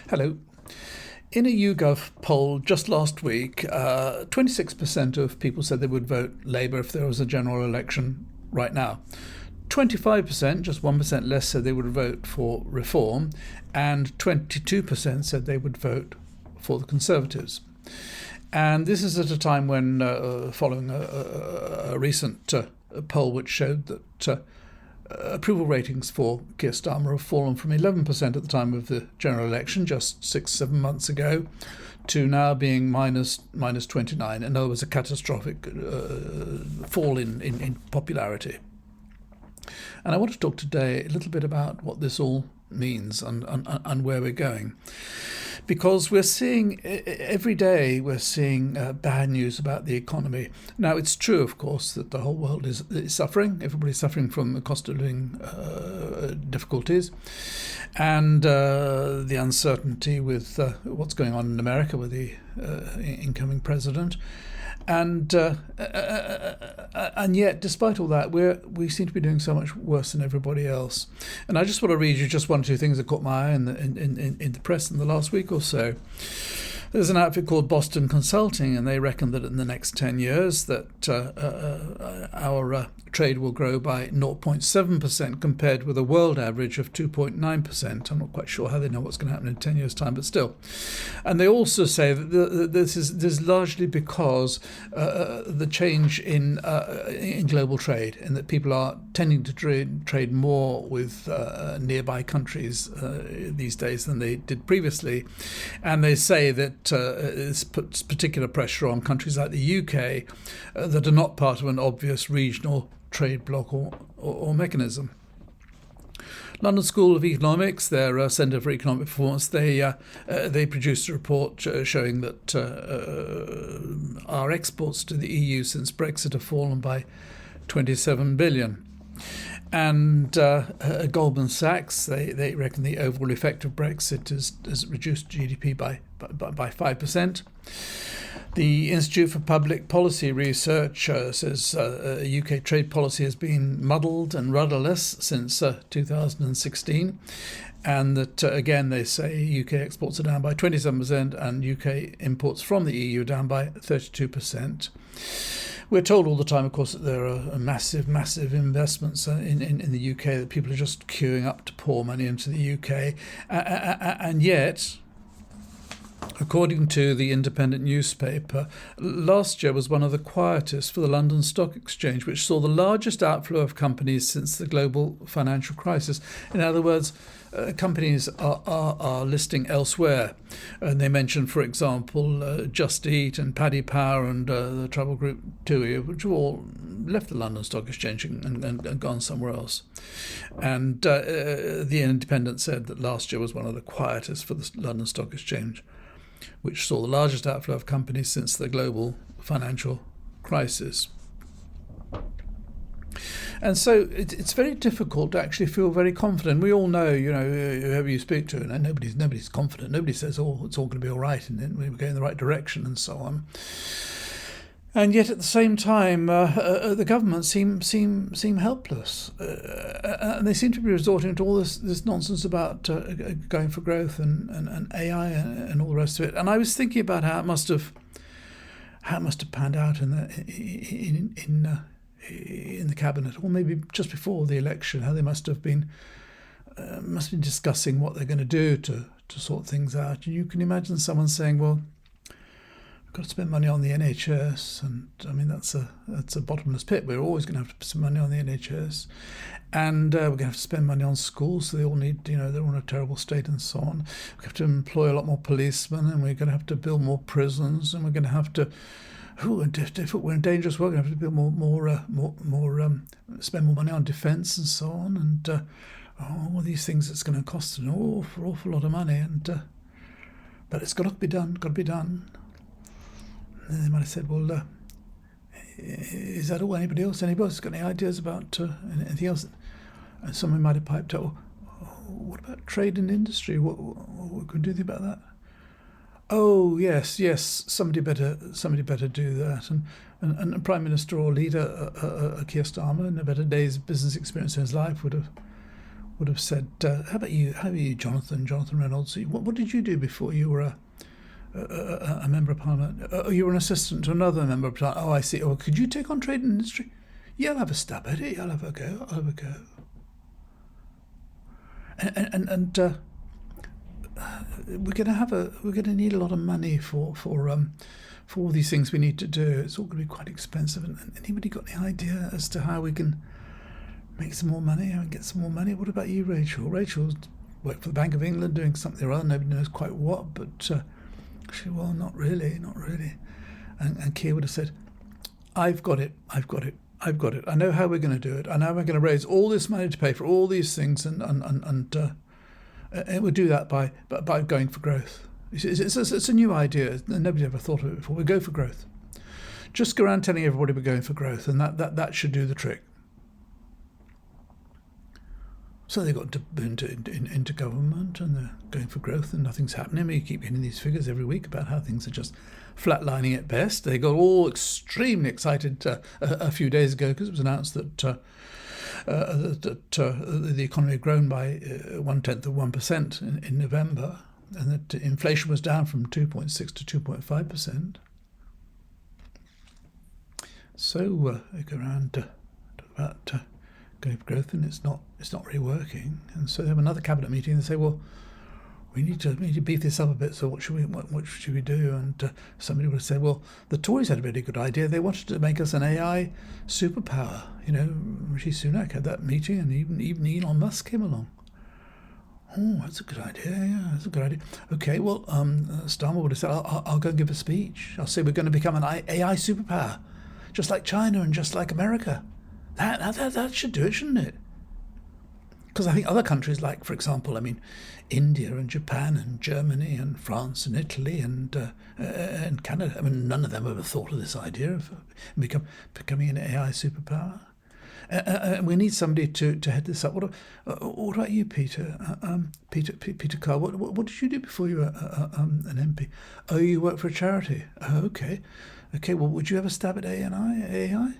Hello. In a YouGov poll just last week, 26% of people said they would vote Labour if there was a general election right now. 25%, just 1% less, said they would vote for Reform, and 22% said they would vote for the Conservatives. And this is at a time when, following a recent poll which showed that approval ratings for Keir Starmer have fallen from 11% at the time of the general election, just 6-7 months ago, to now being minus 29. In other words, a catastrophic fall in popularity. And I want to talk today a little bit about what this all means and where we're going. Because we're seeing, every day we're seeing bad news about the economy. Now, it's true, of course, that the whole world is suffering. Everybody's suffering from the cost of living difficulties and the uncertainty with what's going on in America with the incoming president. And yet, despite all that, we seem to be doing so much worse than everybody else. And I just want to read you just one or two things that caught my eye in the press in the last week or so. There's an outfit called Boston Consulting, and they reckon that in the next 10 years that our trade will grow by 0.7% compared with a world average of 2.9%. I'm not quite sure how they know what's going to happen in 10 years' time, but still. And they also say that this is largely because the change in global trade, and that people are tending to trade more with nearby countries these days than they did previously. And they say that this puts particular pressure on countries like the UK that are not part of an obvious regional trade bloc or mechanism. London School of Economics, their Centre for Economic Performance, they produced a report showing that our exports to the EU since Brexit have fallen by 27 billion. And Goldman Sachs, they reckon the overall effect of Brexit has reduced GDP by 5%. The Institute for Public Policy Research says UK trade policy has been muddled and rudderless since 2016. And that, again, they say UK exports are down by 27% and UK imports from the EU down by 32%. We're told all the time, of course, that there are massive investments in the UK, that people are just queuing up to pour money into the UK. And yet, according to the independent newspaper, last year was one of the quietest for the London Stock Exchange, which saw the largest outflow of companies since the global financial crisis. In other words, companies are listing elsewhere. And they mentioned, for example, Just Eat and Paddy Power and the travel group TUI, which have all left the London Stock Exchange and gone somewhere else. And the Independent said that last year was one of the quietest for the London Stock Exchange, which saw the largest outflow of companies since the global financial crisis. And so it's very difficult to actually feel very confident. We all know, whoever you speak to, and nobody's confident. Nobody says, "Oh, it's all going to be all right," and then we're going in the right direction, and so on. And yet, at the same time, the government seem helpless, and they seem to be resorting to all this nonsense about going for growth and AI and all the rest of it. And I was thinking about how it must have panned out in the cabinet, or maybe just before the election, how they must have been discussing what they're going to do to sort things out. And you can imagine someone saying, "Well, we've got to spend money on the NHS," and I mean that's a bottomless pit. We're always going to have to spend money on the NHS, and we're going to have to spend money on schools. So they all need, they're all in a terrible state, and so on. We have to employ a lot more policemen, and we're going to have to build more prisons, and we're going to have to. If we're in dangerous work, we're going to have to build spend more money on defence and so on, and all these things. It's going to cost an awful lot of money, but it's got to be done. And they might have said, "Well, is that all? Anybody else got any ideas about anything else?" And someone might have piped up, "What about trade and industry? What can we do about that?" Oh yes, somebody better do that, and a prime minister or leader, Keir Starmer, in a better day's business experience in his life would would have said, how about you, Jonathan Reynolds? What did you do before you were a member of Parliament? Oh, you were an assistant to another member of Parliament. Oh, I see. Oh, could you take on trade and industry? Yeah, I'll have a stab at it. I'll have a go. And we're going to need a lot of money for all these things we need to do. It's all going to be quite expensive. And anybody got any idea as to how we can make some more money and get some more money? What about you, Rachel? Rachel's worked for the Bank of England doing something or other. Nobody knows quite what, but she, well, not really. And Keir would have said, I've got it. I know how we're going to do it. I know we're going to raise all this money to pay for all these things, and we'll do that by going for growth. It's a new idea. Nobody's ever thought of it before. We go for growth. Just go around telling everybody we're going for growth, and that should do the trick. So they got into government, and they're going for growth, and nothing's happening. We keep getting these figures every week about how things are just flatlining at best. They got all extremely excited a few days ago because it was announced that the economy had grown by 0.1% in November, and that inflation was down from 2.6 to 2.5%. So they go around talk about going for growth, and it's not really working. And so they have another cabinet meeting, and they say, well, we need to beef this up a bit. So what should we do? And somebody would say, well, the Tories had a really good idea. They wanted to make us an AI superpower. Rishi Sunak had that meeting, and even Elon Musk came along. Oh, that's a good idea. Yeah, that's a good idea. Okay, well, Starmer would have said, I'll go and give a speech. I'll say we're going to become an AI superpower, just like China and just like America. That should do it, shouldn't it? Because I think other countries, like, for example, India and Japan and Germany and France and Italy and Canada, none of them ever thought of this idea of becoming an AI superpower. We need somebody to head this up. What about you, Peter? Peter Carr. What did you do before you were an MP? Oh, you work for a charity. Oh, okay. Well, would you have a stab at AI?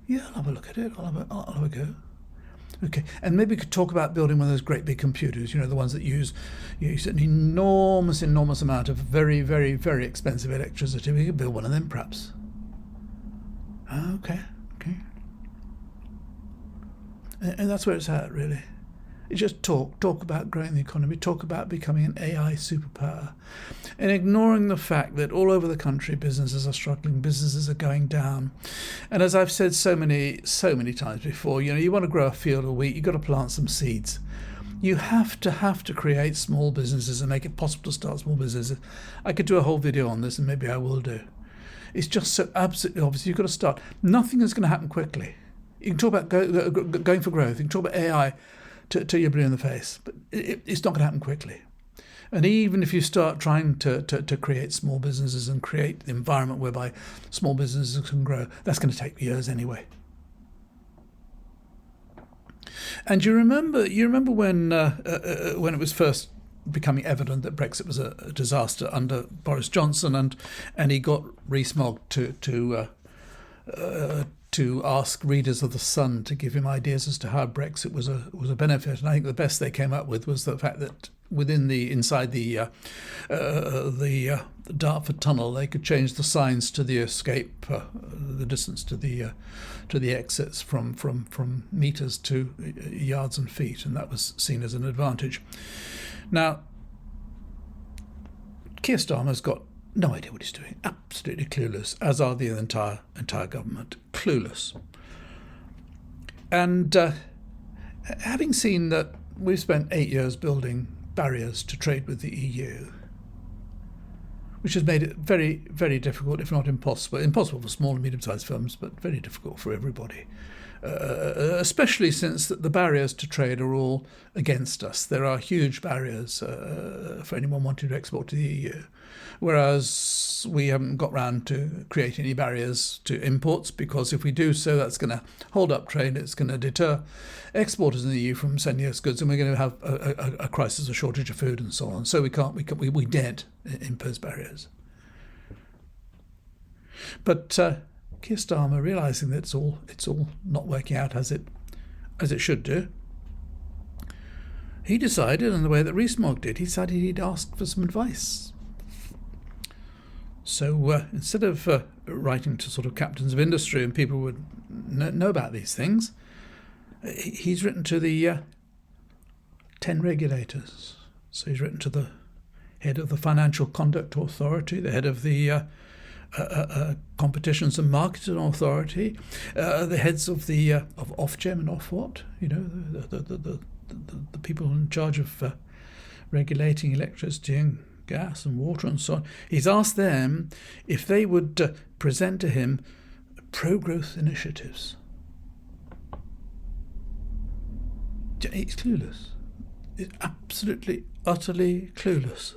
Yeah, I'll have a look at it. I'll have a go. Okay, and maybe we could talk about building one of those great big computers, the ones that use an enormous amount of very, very, very expensive electricity. We could build one of them, perhaps. Okay. And that's where it's at, really. It's just talk about growing the economy, talk about becoming an AI superpower, and ignoring the fact that all over the country businesses are struggling, businesses are going down. And as I've said so many times before, you want to grow a field of wheat, you've got to plant some seeds. You have to create small businesses and make it possible to start small businesses. I could do a whole video on this, and maybe I will do. It's just so absolutely obvious. You've got to start. Nothing is going to happen quickly. You can talk about going for growth. You can talk about AI till you're blue in the face, but it's not going to happen quickly. And even if you start trying to create small businesses and create the environment whereby small businesses can grow, that's going to take years anyway. And you remember when it was first becoming evident that Brexit was a disaster under Boris Johnson, and he got Rees-Mogg to ask readers of The Sun to give him ideas as to how Brexit was a benefit. And I think the best they came up with was the fact that inside the Dartford Tunnel, they could change the signs to the escape, the distance to the exits from meters to yards and feet, and that was seen as an advantage. Now, Keir Starmer's got no idea what he's doing, absolutely clueless, as are the entire government, clueless. And having seen that we've spent 8 years building barriers to trade with the EU, which has made it very, very difficult, if not impossible for small and medium-sized firms, but very difficult for everybody, especially since the barriers to trade are all against us. There are huge barriers for anyone wanting to export to the EU, whereas we haven't got round to creating any barriers to imports, because if we do so, that's going to hold up trade, it's going to deter exporters in the EU from sending us goods, and we're going to have a crisis, a shortage of food and so on. So we daren't impose barriers. But Keir Starmer, realising that it's all not working out as it should do, he decided, in the way that Rees-Mogg did, he decided he'd ask for some advice. So instead of writing to sort of captains of industry and people who would know about these things, he's written to the 10 regulators. So he's written to the head of the Financial Conduct Authority, the head of the Competitions and Marketing Authority, the heads of the of Ofgem and Ofwat, the people in charge of regulating electricity and gas and water and so on. He's asked them if they would present to him pro-growth initiatives. He's clueless. He's absolutely, utterly clueless.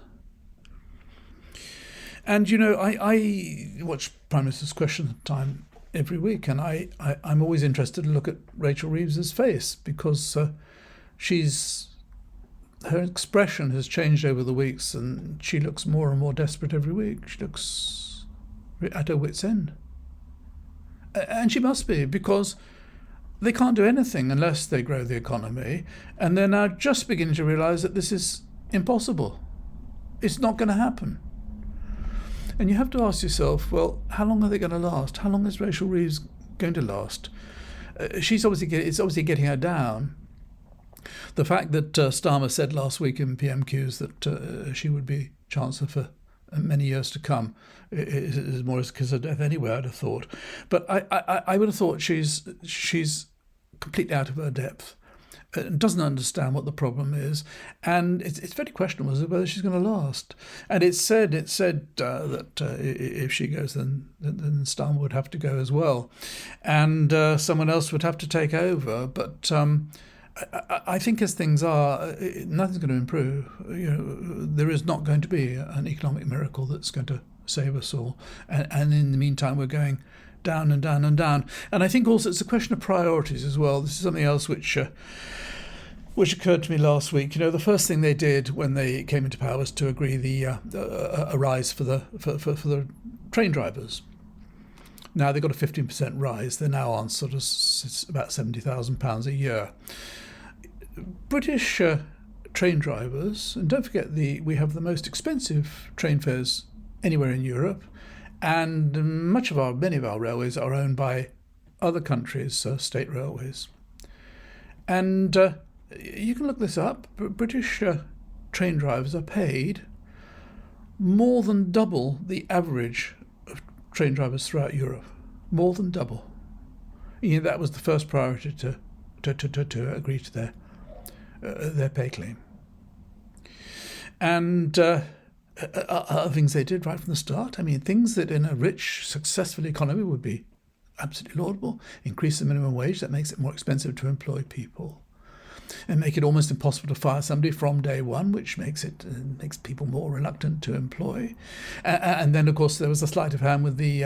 And, I watch Prime Minister's Question Time every week, and I'm always interested to look at Rachel Reeves's face, because her expression has changed over the weeks, and she looks more and more desperate every week. She looks at her wit's end. And she must be, because they can't do anything unless they grow the economy, and they're now just beginning to realise that this is impossible. It's not going to happen. And you have to ask yourself, well, how long are they going to last? How long is Rachel Reeves going to last? It's obviously getting her down. The fact that Starmer said last week in PMQs that she would be Chancellor for many years to come is more as a kiss of death anyway, I'd have thought. But I would have thought she's completely out of her depth. Doesn't understand what the problem is, and it's very questionable whether she's going to last. And it's said that if she goes, then Starmer would have to go as well, and someone else would have to take over. But I think as things are, nothing's going to improve. There is not going to be an economic miracle that's going to save us all, and in the meantime we're going down and down and down. And I think also it's a question of priorities as well. This is something else which occurred to me last week. The first thing they did when they came into power was to agree a rise for the train drivers. Now they've got a 15% rise. They're now on sort of about £70,000 a year. British train drivers, and don't forget we have the most expensive train fares anywhere in Europe, and many of our railways are owned by other countries' state railways. And you can look this up. British train drivers are paid more than double the average of train drivers throughout Europe. More than double. That was the first priority to agree to their pay claim. And other things they did right from the start. Things that in a rich, successful economy would be absolutely laudable. Increase the minimum wage. That makes it more expensive to employ people. And make it almost impossible to fire somebody from day one, which makes people more reluctant to employ. And then, of course, there was a sleight of hand with the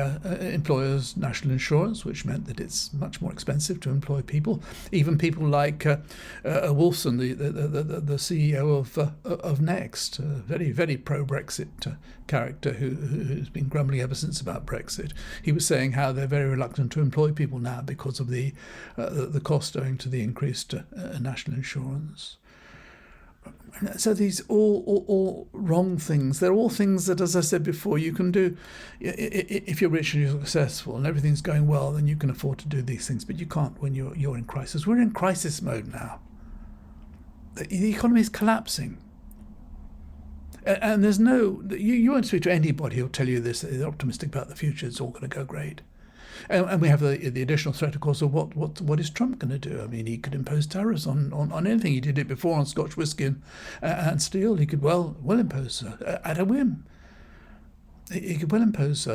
employers' national insurance, which meant that it's much more expensive to employ people. Even people like Wolfson, the CEO of Next, a very, very pro-Brexit character who's been grumbling ever since about Brexit. He was saying how they're very reluctant to employ people now because of the cost owing to the increased national insurance. So these all wrong things. They're all things that, as I said before, you can do if you're rich and you're successful and everything's going well. Then you can afford to do these things, but you can't when you're in crisis. We're in crisis mode now. The economy is collapsing. And there's you won't speak to anybody who'll tell you this. They're optimistic about the future. It's all going to go great. And we have the additional threat, of course, of what is Trump going to do? He could impose tariffs on anything. He did it before on Scotch whisky and steel. He could well impose at a whim. He could well impose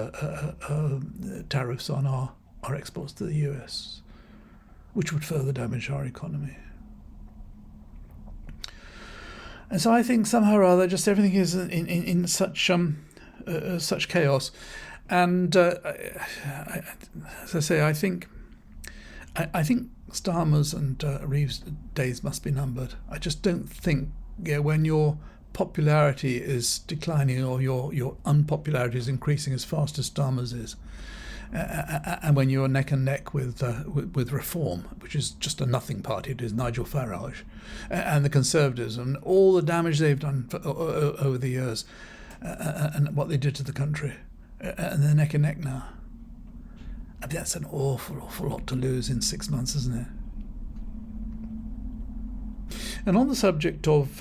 tariffs on our exports to the US, which would further damage our economy. And so I think somehow or other, just everything is in such chaos. And as I say, I think Starmer's and Reeves' days must be numbered. I just don't think when your popularity is declining or your unpopularity is increasing as fast as Starmer's is, and when you're neck and neck with Reform, which is just a nothing party, it is Nigel Farage, and the Conservatives, and all the damage they've done over the years, and what they did to the country, and they're neck and neck now. I mean, that's an awful lot to lose in 6 months, isn't it? And on the subject of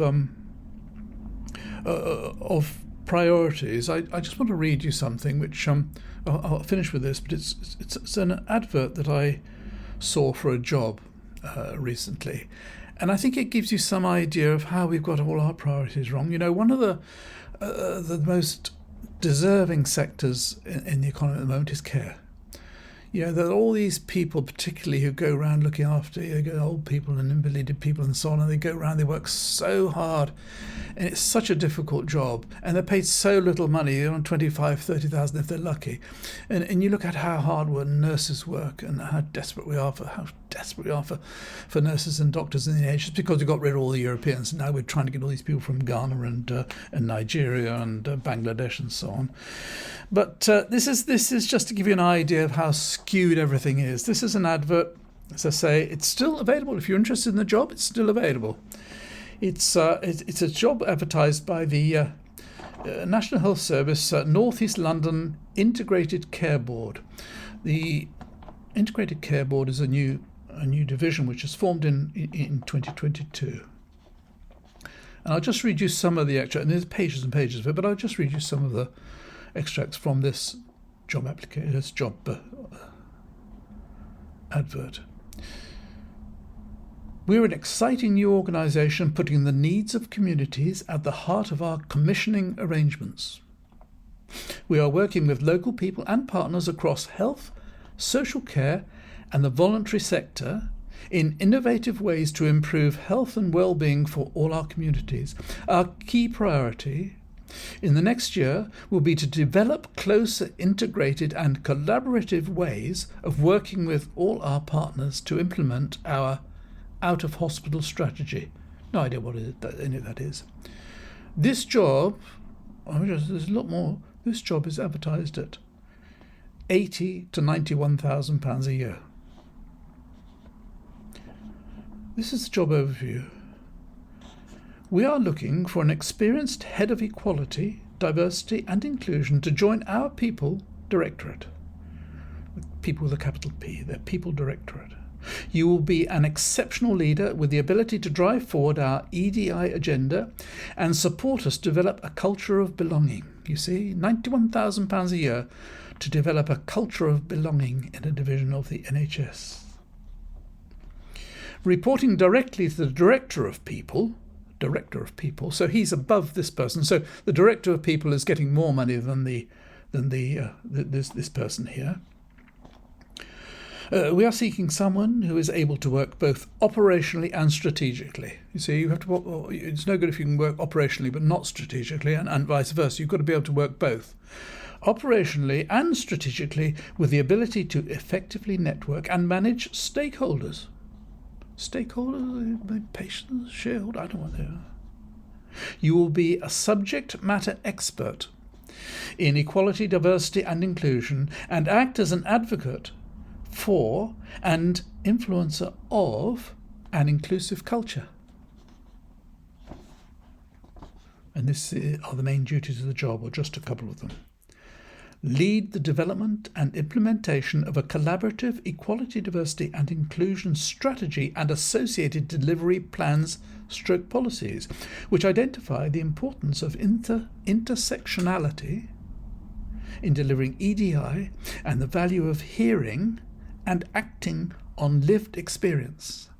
priorities, I just want to read you something which I'll finish with this, but it's an advert that I saw for a job recently, and I think it gives you some idea of how we've got all our priorities wrong. You know, one of the most deserving sectors in the economy at the moment is care. You know, there are all these people, particularly who go around looking after old people and invalided people and so on, and they go around, they work so hard, and it's such a difficult job, and they're paid so little money, they're on 25,000, 30,000 if they're lucky. And you look at how hard nurses work, and how desperate we are for nurses and doctors in the age, just because we got rid of all the Europeans, and now we're trying to get all these people from Ghana and Nigeria and Bangladesh and so on. But this is just to give you an idea of how skewed everything is. This is an advert, as I say. It's still available. If you're interested in the job, it's still available. It's a job advertised by the National Health Service North East London Integrated Care Board. The Integrated Care Board is a new division which was formed in 2022. And I'll just read you some of the extracts, and there's pages and pages of it, but I'll just read you some of the extracts from this job application, this job advert. We're an exciting new organisation putting the needs of communities at the heart of our commissioning arrangements. We are working with local people and partners across health, social care and the voluntary sector in innovative ways to improve health and well-being for all our communities. Our key priority in the next year will be to develop closer, integrated and collaborative ways of working with all our partners to implement our out-of-hospital strategy. No idea what any of that is. This job, there's a lot more. This job is advertised at £80,000 to £91,000 a year. This is the job overview. We are looking for an experienced head of equality, diversity and inclusion to join our People Directorate. People with a capital P, their People Directorate. You will be an exceptional leader with the ability to drive forward our EDI agenda and support us develop a culture of belonging. You see, £91,000 a year to develop a culture of belonging in a division of the NHS. Reporting directly to the Director of People, so he's above this person. So the Director of People is getting more money than this person here. We are seeking someone who is able to work both operationally and strategically. You see, you have to. It's no good if you can work operationally but not strategically, and vice versa. You've got to be able to work both, operationally and strategically, with the ability to effectively network and manage stakeholders. Stakeholders, patients, shareholders, I don't know what they are. You will be a subject matter expert in equality, diversity and inclusion, and act as an advocate for and influencer of an inclusive culture. And this are the main duties of the job, or just a couple of them. Lead the development and implementation of a collaborative equality, diversity and inclusion strategy and associated delivery plans / policies, which identify the importance of intersectionality in delivering EDI and the value of hearing and acting on lived experience.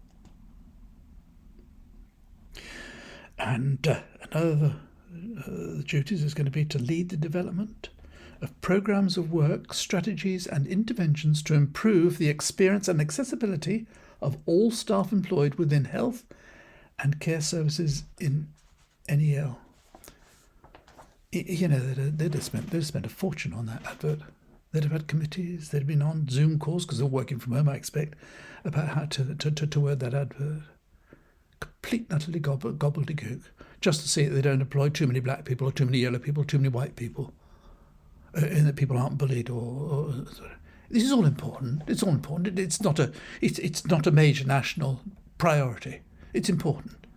And another the duties is going to be to lead the development of programs of work, strategies and interventions to improve the experience and accessibility of all staff employed within health and care services in NEL. You know, they'd have spent a fortune on that advert. They'd have had committees, they'd have been on Zoom calls, because they're working from home, I expect, about how to word that advert. Complete and utterly gobbledygook, just to see that they don't employ too many black people or too many yellow people, too many white people, and that people aren't bullied or This is all important. It's all important. It's not a major national priority. It's important.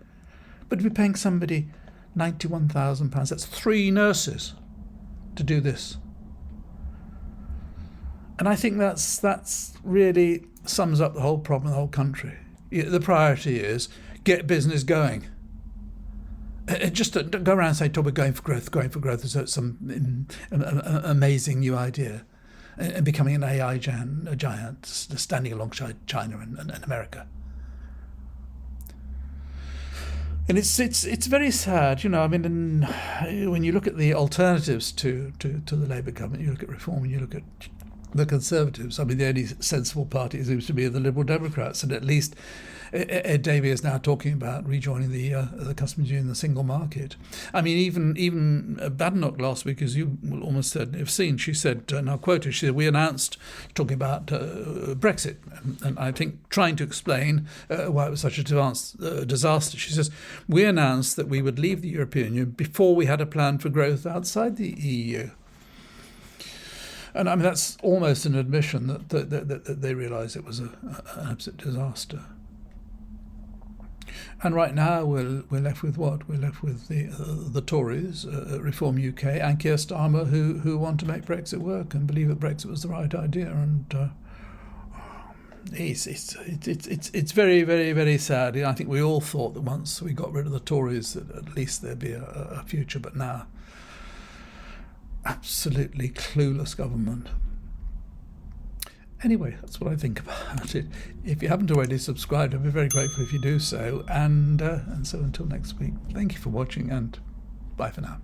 But to be paying somebody £91,000, that's 3 nurses to do this. And I think that's really sums up the whole problem, the whole country. The priority is get business going. Just don't go around and say, we're going for growth as some amazing new idea, and becoming an AI giant standing alongside China and America. And it's very sad, I mean, when you look at the alternatives to the Labour government, you look at Reform, and you look at the Conservatives. I mean, the only sensible party seems to be the Liberal Democrats, and at least Ed Davey is now talking about rejoining the customs union, the single market. I mean, even Badenoch last week, as you almost said, have seen, she said, and I'll quote her, she said, we announced, talking about Brexit, and I think trying to explain why it was such a disaster. She says, we announced that we would leave the European Union before we had a plan for growth outside the EU. And I mean, that's almost an admission that they realised it was an absolute disaster. And right now we're left with what? We're left with the Tories, Reform UK, and Keir Starmer, who want to make Brexit work and believe that Brexit was the right idea. And it's very, very, very sad. I think we all thought that once we got rid of the Tories, that at least there'd be a future. But now, absolutely clueless government. Anyway, that's what I think about it. If you haven't already subscribed, I'd be very grateful if you do so. And so until next week, thank you for watching, and bye for now.